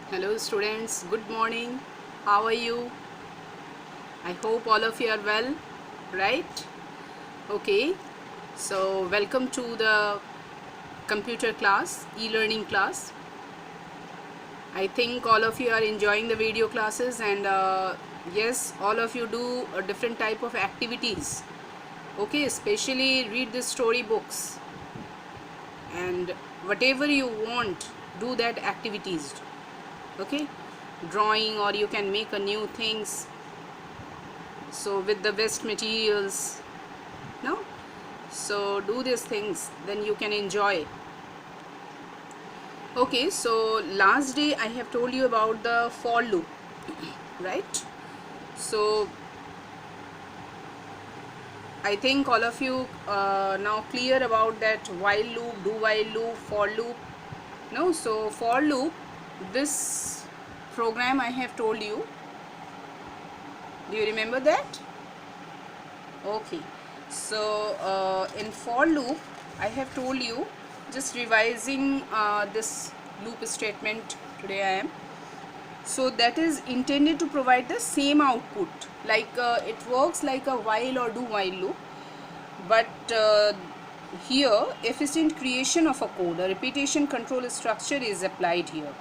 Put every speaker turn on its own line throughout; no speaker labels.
Hello students, good morning. How are you? I hope all of you are well, right? Okay, so welcome to the computer class, e-learning class. I think all of you are enjoying the video classes and yes, all of you do a different type of activities. Okay, especially read the story books and whatever you want, do that activities. Okay, drawing or you can make a new things, so with the best materials, no, so do these things, then you can enjoy. Okay, so last day I have told you about the for loop, right? So I think all of you now clear about that while loop, do while loop, for loop. No, so for loop, this program I have told you, do you remember that? Okay, so in for loop I have told you, just revising this loop statement today I am. So that is intended to provide the same output, like it works like a while or do while loop, but here efficient creation of a code, a repetition control structure is applied here.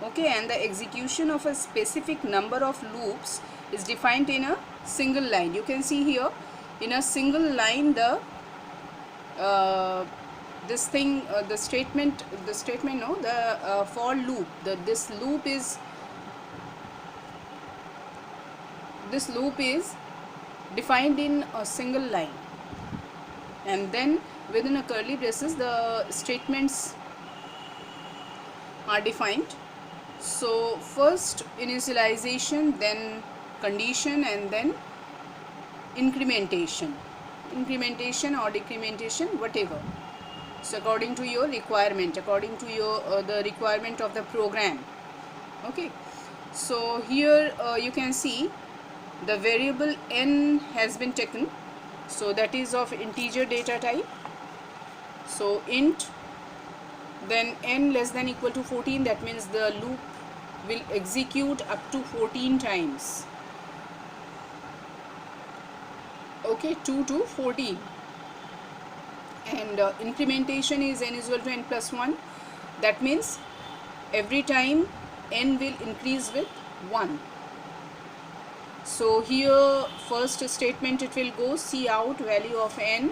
Okay, and the execution of a specific number of loops is defined in a single line. You can see here in a single line the this thing, the statement no, the for loop, this loop is defined in a single line, and then within a curly braces the statements are defined. So first initialization, then condition, and then incrementation or decrementation, whatever. So according to your requirement, according to your the requirement of the program. Okay, so here you can see the variable n has been taken, so that is of integer data type. So int, then n less than equal to 14, that means the loop will execute up to 14 times. Okay, 2 to 14. And incrementation is n is equal to n plus 1, that means every time n will increase with 1. So here first statement, it will go cout value of n,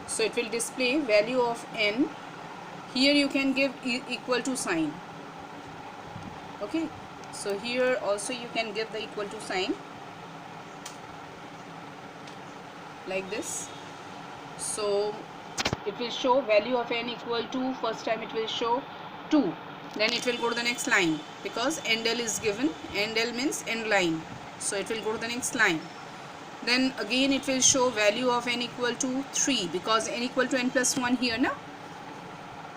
so it will display value of n. Here you can give equal to sign. Okay, so here also you can give the equal to sign like this. So it will show value of n equal to, first time it will show 2, then it will go to the next line because endl is given, endl means end line, so it will go to the next line. Then again it will show value of n equal to 3 because n equal to n plus 1 here now.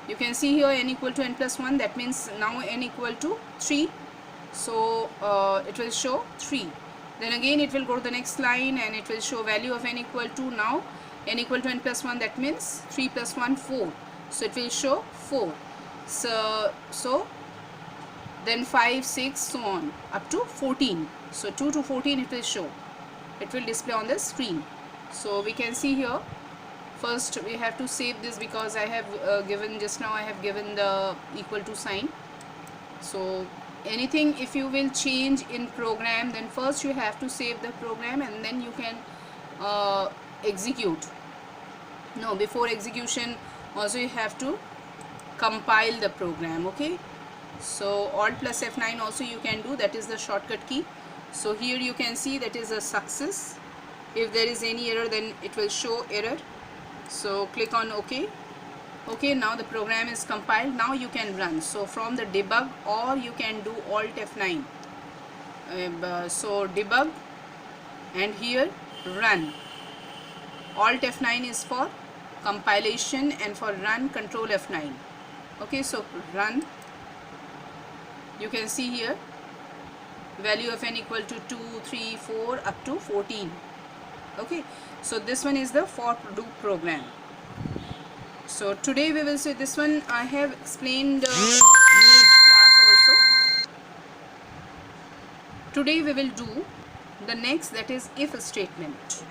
You can see here n equal to n plus 1, that means now n equal to 3, so it will show 3. Then again it will go to the next line and it will show value of n equal to, now n equal to n plus 1, that means 3 plus 1 4, so it will show 4. So then 5 6 so on up to 14, so 2 to 14 it will show, it will display on the screen. So we can see here, first we have to save this because I have given just now, I have given the equal to sign. So anything if you will change in program, then first you have to save the program and then you can execute. No, before execution also you have to compile the program. Okay, so alt plus F9 also you can do, that is the shortcut key. So here you can see that is a success. If there is any error, then it will show error, so click on OK. Okay, now the program is compiled, now you can run. So from the debug, or you can do alt F9, so debug and here run. Alt F9 is for compilation and for run control F9. Okay, so run, you can see here value of n equal to 2 3 4 up to 14. Okay, so this one is the for loop program. So today we will see this one. I have explained class also. today we will do the next, that is if statement.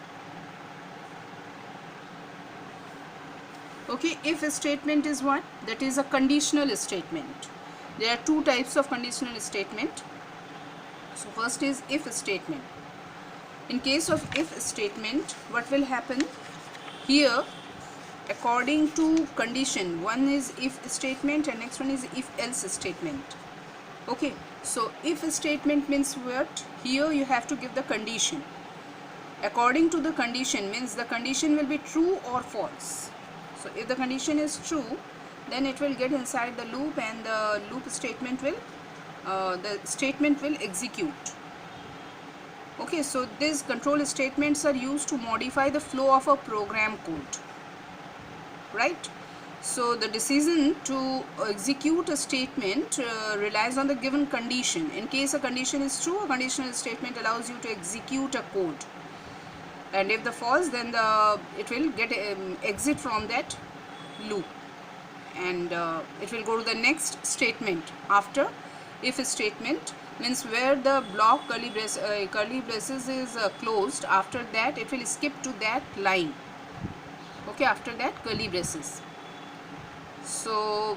Okay, if statement is what? That is a conditional statement. There are two types of conditional statement. So first is if statement. In case of if statement, what will happen? Here, according to condition, one is if statement and next one is if else statement. Okay, so if statement means what? Here you have to give the condition. According to the condition means the condition will be true or false. So if the condition is true, then it will get inside the loop and the loop statement will execute. Okay, so these control statements are used to modify the flow of a program code, right? So the decision to execute a statement relies on the given condition. In case a condition is true, a conditional statement allows you to execute a code, and if the false, then it will get exit from that loop, and it will go to the next statement after if statement, means where the block curly braces is closed. After that it will skip to that line. Okay, after that curly braces. So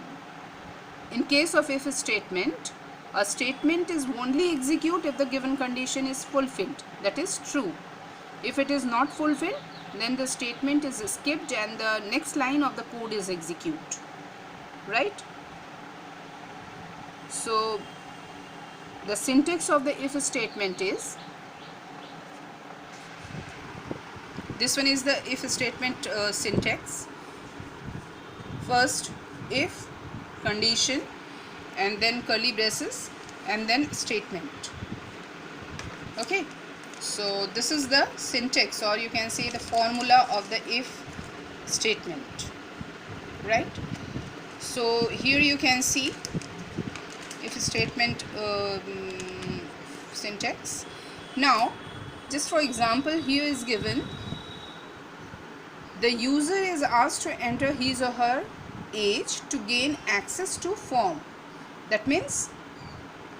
in case of if statement, a statement is only execute if the given condition is fulfilled, that is true. If it is not fulfilled, then the statement is skipped and the next line of the code is executed, right? So the syntax of the if statement is, this one is the if statement syntax. First if, condition, and then curly braces, and then statement. Okay, so this is the syntax, or you can say the formula of the if statement, right? So here you can see if statement syntax. Now just for example, here is given the user is asked to enter his or her age to gain access to form. That means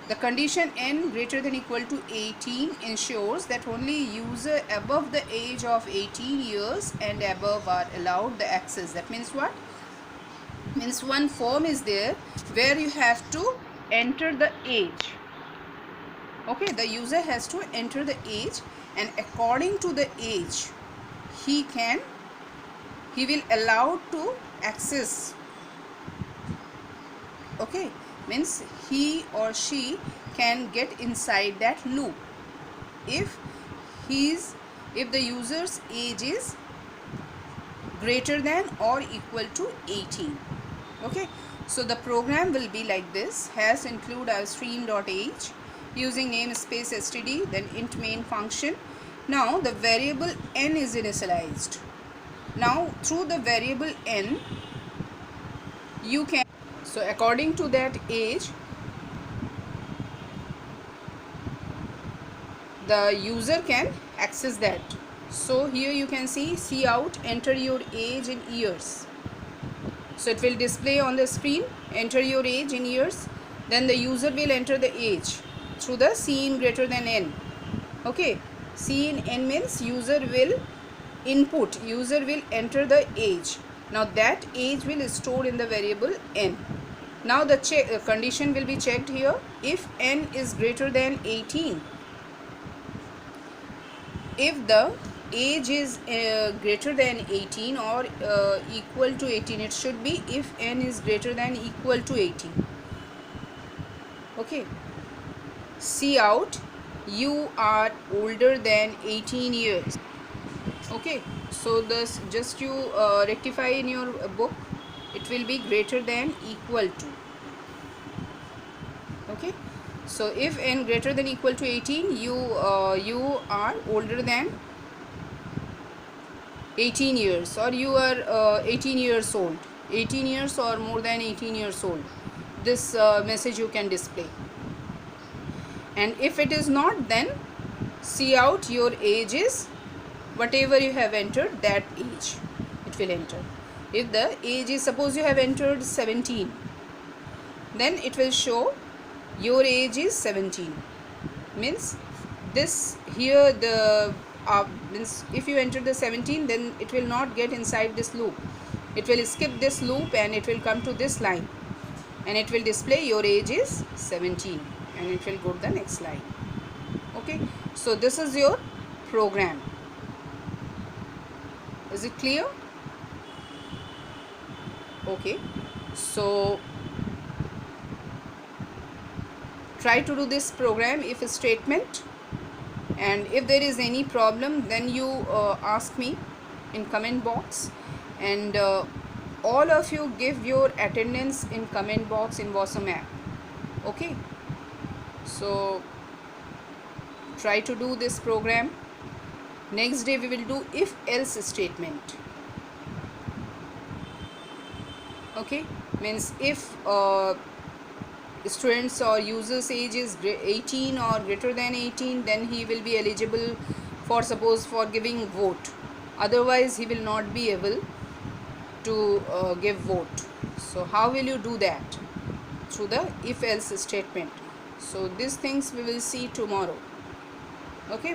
the condition n greater than equal to 18 ensures that only user above the age of 18 years and above are allowed the access. That means what? Means one form is there where you have to enter the age. Okay, the user has to enter the age, and according to the age he will allow to access. Okay, means he or she can get inside that loop if the user's age is greater than or equal to 18. Okay, so the program will be like this: has include our stream.age using namespace std, then int main function. Now the variable n is initialized. Now through the variable n you can, so according to that age the user can access that. So here you can see out, enter your age in years. So it will display on the screen, enter your age in years. Then the user will enter the age through the cin greater than n. Okay, cin n means user will input, user will enter the age. Now that age will store in the variable n. Now the condition will be checked here. If n is greater than 18, if the age is greater than 18 or equal to 18, it should be if n is greater than equal to 18. Okay, see out, you are older than 18 years. Okay, so this just you rectify in your book, it will be greater than equal to. Okay, so if n greater than equal to 18, you are older than 18 years, or you are 18 years old, 18 years or more than 18 years old. This message you can display. And if it is not, then see out, your age is whatever you have entered, that age it will enter. If the age is, suppose you have entered 17, then it will show your age is 17, means this here the means if you enter the 17, then it will not get inside this loop. It will skip this loop and it will come to this line, and it will display your age is 17, and it will go to the next line. Okay, so this is your program. Is it clear? Okay, so try to do this program if statement, and if there is any problem, then you ask me in comment box, and all of you give your attendance in comment box in WASM app. Okay, so try to do this program. Next day we will do if else statement. Okay, means if students or users age is 18 or greater than 18, then he will be eligible for, suppose, for giving vote. Otherwise he will not be able to give vote. So how will you do that? Through the if else statement. So these things we will see tomorrow. Okay,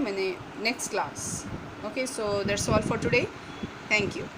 next class. Okay, so that's all for today. Thank you.